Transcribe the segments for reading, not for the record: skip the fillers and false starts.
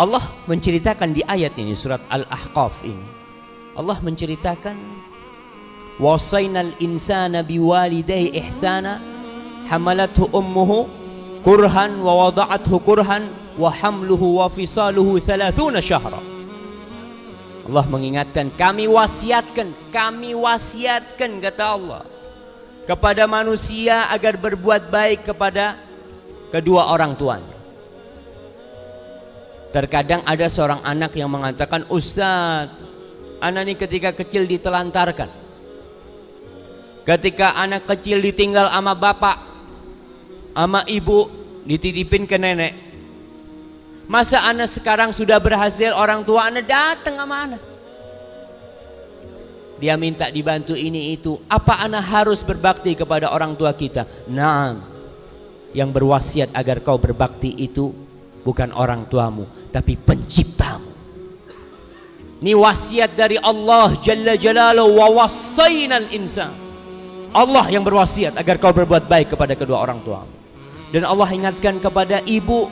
Allah menceritakan di ayat ini, surat Al-Ahqaf ini, Allah menceritakan wasainal insana biwalidayhi ihsana hamalathu ummuhu kurhan wa wada'athu kurhan wa hamluhu wa fisaluhu 30 syahra. Allah mengingatkan, kami wasiatkan kata Allah kepada manusia agar berbuat baik kepada kedua orang tuanya. Terkadang ada seorang anak yang mengatakan, Ustaz, anak ini ketika kecil ditelantarkan, ketika anak kecil ditinggal sama bapak, sama ibu, dititipin ke nenek. Masa anak sekarang sudah berhasil, orang tua anak datang sama anak, dia minta dibantu ini itu. Apa anak harus berbakti kepada orang tua kita? Naam. Yang berwasiat agar kau berbakti itu bukan orang tuamu, tapi penciptamu. Ini wasiat dari Allah Jalla Jalaluhu, wa wassainal insan. Allah yang berwasiat agar kau berbuat baik kepada kedua orang tuamu. Dan Allah ingatkan kepada ibu,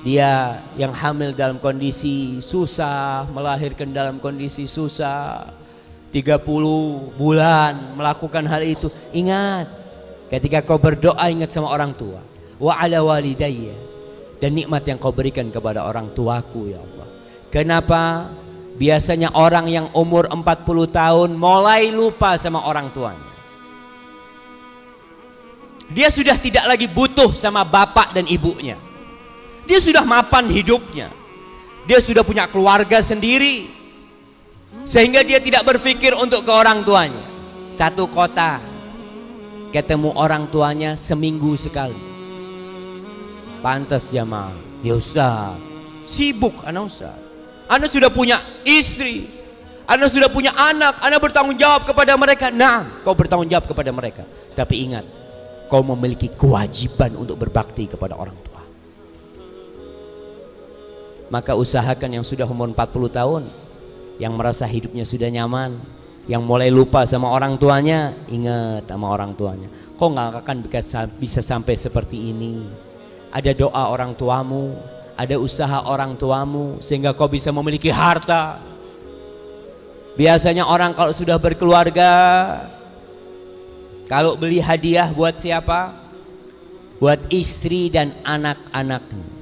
dia yang hamil dalam kondisi susah, melahirkan dalam kondisi susah, 30 bulan melakukan hal itu. Ingat, ketika kau berdoa, ingat sama orang tua. Wa ala walidayya, dan nikmat yang kau berikan kepada orang tuaku ya Allah. Kenapa? Biasanya orang yang umur 40 tahun mulai lupa sama orang tuanya. Dia sudah tidak lagi butuh sama bapak dan ibunya. Dia sudah mapan hidupnya. Dia sudah punya keluarga sendiri, sehingga dia tidak berpikir untuk ke orang tuanya. Satu kota ketemu orang tuanya seminggu sekali. Pantas jamaah, ya Ustaz, sibuk anak Ustaz. Anak sudah punya istri, anak sudah punya anak bertanggung jawab kepada mereka. Nah, kau bertanggung jawab kepada mereka. Tapi ingat, kau memiliki kewajiban untuk berbakti kepada orang tua. Maka usahakan yang sudah umur 40 tahun, yang merasa hidupnya sudah nyaman, yang mulai lupa sama orang tuanya, ingat sama orang tuanya. Kau nggak akan bisa sampai seperti ini. Ada doa orang tuamu, ada usaha orang tuamu, sehingga kau bisa memiliki harta. Biasanya orang kalau sudah berkeluarga, kalau beli hadiah buat siapa? Buat istri dan anak-anaknya.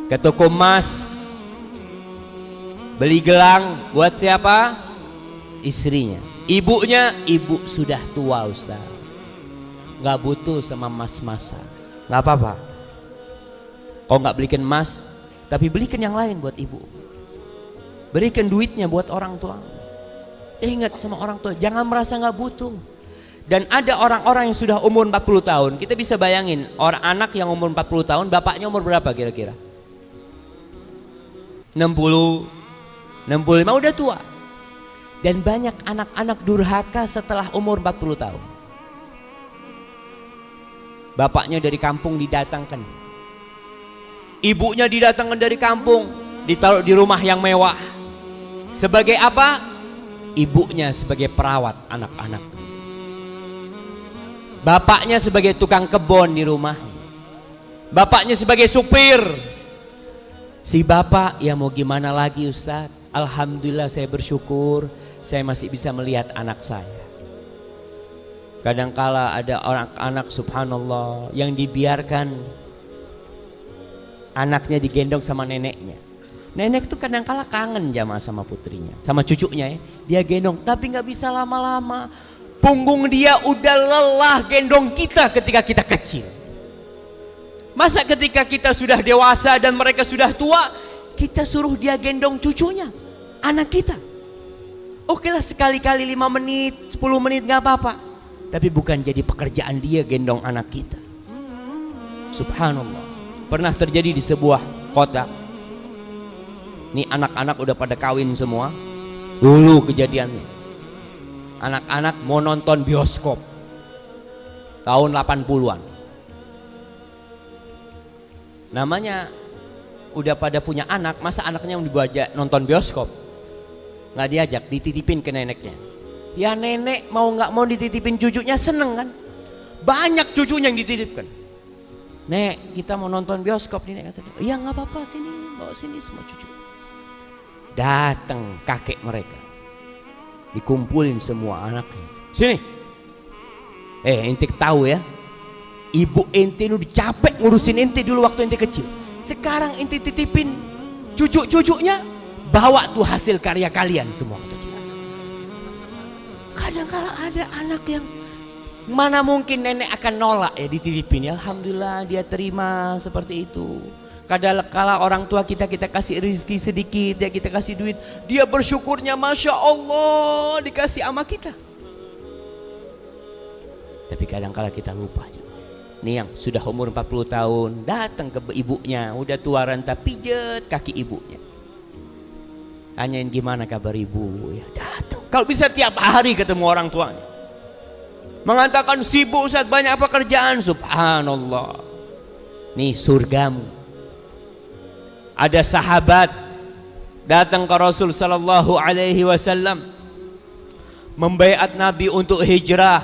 Ke toko emas, beli gelang buat siapa? Istrinya. Ibunya, ibu sudah tua Ustaz, nggak butuh sama mas-masan. Nggak apa-apa, kau nggak belikan emas, tapi belikan yang lain buat ibu. Berikan duitnya buat orang tua. Ingat sama orang tua, jangan merasa nggak butuh. Dan ada orang-orang yang sudah umur 40 tahun, kita bisa bayangin orang anak yang umur 40 tahun, bapaknya umur berapa kira-kira? 60, 65, udah tua. Dan banyak anak-anak durhaka setelah umur 40 tahun. Bapaknya dari kampung didatangkan, ibunya didatangkan dari kampung, ditaruh di rumah yang mewah. Sebagai apa? Ibunya sebagai perawat anak-anak, bapaknya sebagai tukang kebun di rumah, bapaknya sebagai supir. Si bapak, ya mau gimana lagi Ustaz, alhamdulillah saya bersyukur saya masih bisa melihat anak saya. Kadangkala ada orang anak subhanallah yang dibiarkan anaknya digendong sama neneknya. Nenek tuh kadangkala kangen jamaah sama putrinya, sama cucunya ya. Dia gendong, tapi nggak bisa lama-lama. Punggung dia udah lelah gendong kita ketika kita kecil. Masa ketika kita sudah dewasa dan mereka sudah tua, kita suruh dia gendong cucunya, anak kita. Oke lah, sekali-kali 5 menit, 10 menit nggak apa-apa. Tapi bukan jadi pekerjaan dia gendong anak kita. Subhanallah. Pernah terjadi di sebuah kota. Ini anak-anak udah pada kawin semua. Dulu kejadiannya, anak-anak mau nonton bioskop tahun 80-an. Namanya udah pada punya anak, masa anaknya mau dibawa nonton bioskop? Nggak diajak, dititipin ke neneknya. Ya nenek mau nggak mau dititipin cucunya, seneng kan? Banyak cucunya yang dititipkan. Nek, kita mau nonton bioskop nih, Nek, kata dia. Iya nggak apa-apa, sini, bawa sini semua cucu. Datang kakek mereka, dikumpulin semua anaknya. Sini, ente tahu ya, ibu ente udah capek ngurusin ente dulu waktu ente kecil. Sekarang ente titipin cucu-cucunya, bawa tuh hasil karya kalian semua, kata dia. Kadang-kala ada anak yang mana mungkin nenek akan nolak ya dititipin. Ya, alhamdulillah dia terima seperti itu. Kadang-kala orang tua kita kasih rezeki sedikit, ya kita kasih duit, dia bersyukurnya masya Allah dikasih sama kita. Tapi kadang-kala kita lupa. Nih yang sudah umur 40 tahun datang ke ibunya, udah tua renta, pijet kaki ibunya. Tanyain gimana kabar ibu, ya datang. Kalau bisa tiap hari ketemu orang tuanya. Mengatakan sibuk Ustaz, banyak pekerjaan, subhanallah. Nih surgamu. Ada sahabat datang ke Rasul sallallahu alaihi wasallam, membaiat Nabi untuk hijrah,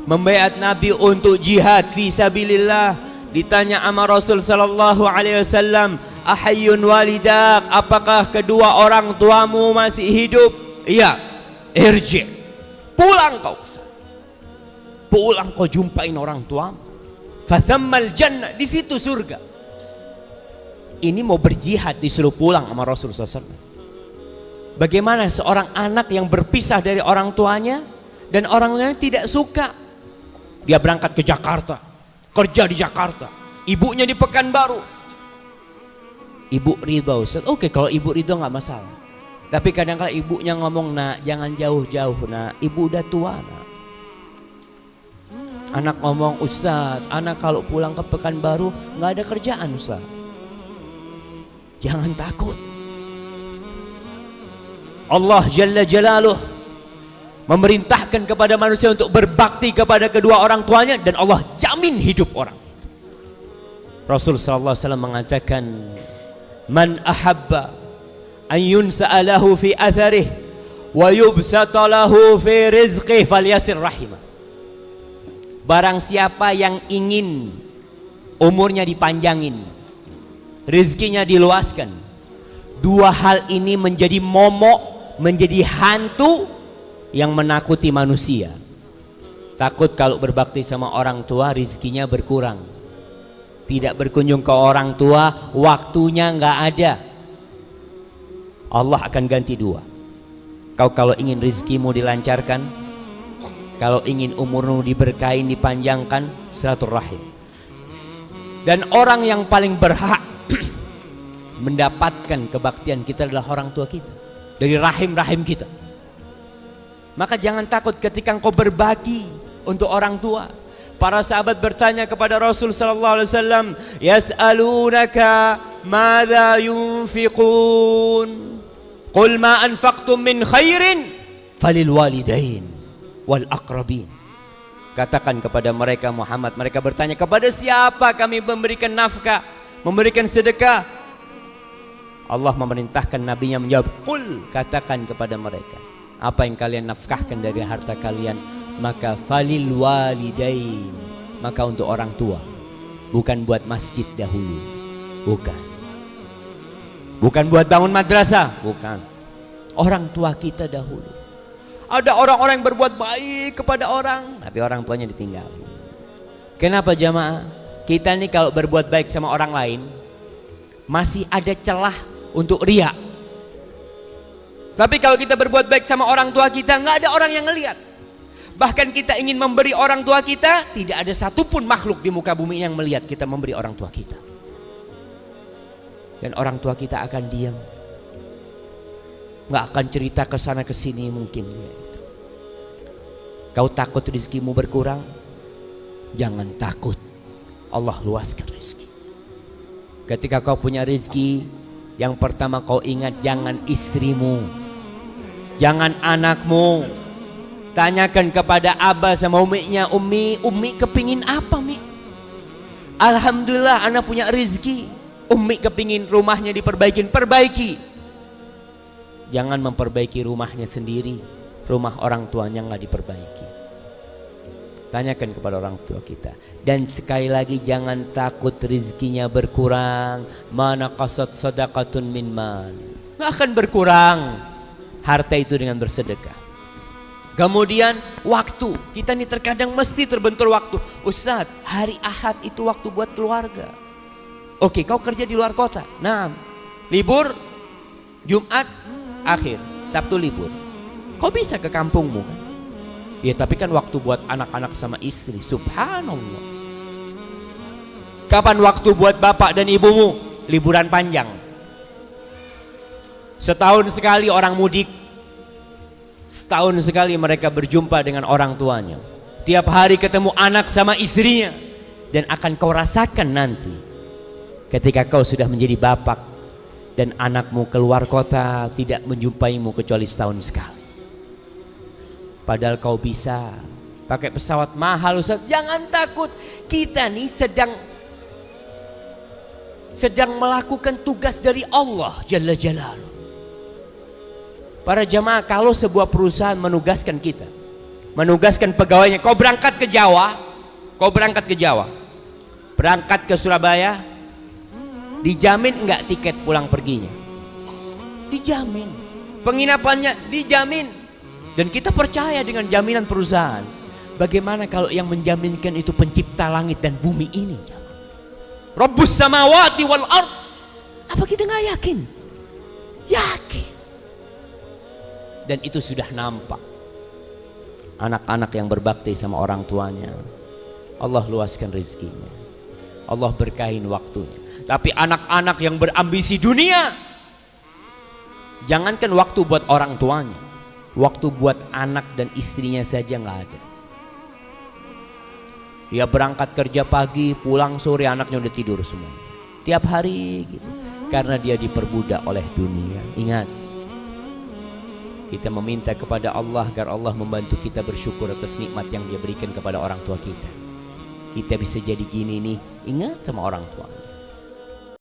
membaiat Nabi untuk jihad fi sabilillah. Ditanya sama Rasul sallallahu alaihi wasallam, ahayyun walidak, apakah kedua orang tuamu masih hidup? Iya. Irji, pulang kau, pulang kau jumpain orang tuamu. Fathammal jannah, di situ surga. Ini mau berjihad disuruh pulang sama Rasul sallallahu alaihi wasallam. Bagaimana seorang anak yang berpisah dari orang tuanya dan orang tuanya tidak suka? Dia berangkat ke Jakarta, kerja di Jakarta, ibunya di Pekanbaru. Ibu ridho, Ustaz. Oke, kalau ibu ridho nggak masalah. Tapi kadang-kadang ibunya ngomong, nak jangan jauh-jauh, nak ibu udah tua, nak. Anak ngomong, Ustaz, anak kalau pulang ke Pekanbaru nggak ada kerjaan, Ustaz. Jangan takut. Allah Jalla Jalaluh memerintahkan kepada manusia untuk berbakti kepada kedua orang tuanya, dan Allah jamin hidup orang. Rasul sallallahu alaihi wasallam mengatakan, man ahabba an yunsa'a lahu fi atharih wa yubsata lahu fi rizqih falyasir rahimah. Barang siapa yang ingin umurnya dipanjangin, rezekinya diluaskan, dua hal ini menjadi momok, menjadi hantu yang menakuti manusia. Takut kalau berbakti sama orang tua rezekinya berkurang, tidak berkunjung ke orang tua, waktunya nggak ada. Allah akan ganti dua. Kau kalau ingin rezekimu dilancarkan, kalau ingin umurmu diberkahi, dipanjangkan, silaturahim. Dan orang yang paling berhak mendapatkan kebaktian kita adalah orang tua kita, dari rahim-rahim kita. Maka jangan takut ketika engkau berbagi untuk orang tua. Para sahabat bertanya kepada Rasul sallallahu alaihi wasallam, yas'alunaka madza yunfiqun? Qul ma anfaqtum min khairin falil walidain wal aqrabin. Katakan kepada mereka Muhammad, mereka bertanya, kepada siapa kami memberikan nafkah, memberikan sedekah? Allah memerintahkan nabinya menjawab, qul, katakan kepada mereka, apa yang kalian nafkahkan dari harta kalian, maka falil walidain, maka untuk orang tua, bukan buat masjid dahulu, bukan buat bangun madrasah, bukan, orang tua kita dahulu. Ada orang-orang yang berbuat baik kepada orang, tapi orang tuanya ditinggal. Kenapa jamaah? Kita nih kalau berbuat baik sama orang lain masih ada celah untuk riya. Tapi kalau kita berbuat baik sama orang tua kita, nggak ada orang yang ngelihat. Bahkan kita ingin memberi orang tua kita, tidak ada satupun makhluk di muka bumi yang melihat kita memberi orang tua kita. Dan orang tua kita akan diam, nggak akan cerita ke sana ke sini mungkin dia itu. Kau takut rezekimu berkurang? Jangan takut, Allah luaskan rezeki. Ketika kau punya rezeki, yang pertama kau ingat, jangan istrimu, jangan anakmu. Tanyakan kepada abah sama uminya, Umi kepingin apa, Mi? Alhamdulillah anak punya rezeki. Umi kepingin rumahnya diperbaikin, perbaiki. Jangan memperbaiki rumahnya sendiri, rumah orang tuanya nggak diperbaiki. Tanyakan kepada orang tua kita. Dan sekali lagi jangan takut rezekinya berkurang. Mana qasat sadaqatun min mal. Nggak akan berkurang harta itu dengan bersedekah. Kemudian waktu. Kita nih terkadang mesti terbentur waktu. Ustadz, hari Ahad itu waktu buat keluarga. Oke, kau kerja di luar kota. Nah, libur Jumat akhir, Sabtu libur. Kau bisa ke kampungmu kan? Ya tapi kan waktu buat anak-anak sama istri. Subhanallah. Kapan waktu buat bapak dan ibumu? Liburan panjang. Setahun sekali orang mudik. Setahun sekali mereka berjumpa dengan orang tuanya. Tiap hari ketemu anak sama istrinya. Dan akan kau rasakan nanti ketika kau sudah menjadi bapak dan anakmu keluar kota tidak menjumpaimu kecuali setahun sekali. Padahal kau bisa pakai pesawat mahal Ustaz. Jangan takut. Kita nih sedang melakukan tugas dari Allah Jalla Jalaluh. Para jamaah, kalau sebuah perusahaan menugaskan kita, menugaskan pegawainya, kau berangkat ke Jawa, berangkat ke Surabaya, dijamin enggak tiket pulang perginya? Dijamin. Penginapannya dijamin. Dan kita percaya dengan jaminan perusahaan. Bagaimana kalau yang menjaminkan itu pencipta langit dan bumi ini? Rabbus samawati wal ard. Apa kita nggak yakin? Yakin. Dan itu sudah nampak. Anak-anak yang berbakti sama orang tuanya, Allah luaskan rezekinya, Allah berkahin waktunya. Tapi anak-anak yang berambisi dunia, jangankan waktu buat orang tuanya, waktu buat anak dan istrinya saja nggak ada. Dia berangkat kerja pagi, pulang sore, anaknya udah tidur semua. Tiap hari gitu. Karena dia diperbudak oleh dunia. Ingat, kita meminta kepada Allah agar Allah membantu kita bersyukur atas nikmat yang Dia berikan kepada orang tua kita. Kita bisa jadi gini nih, ingat sama orang tua.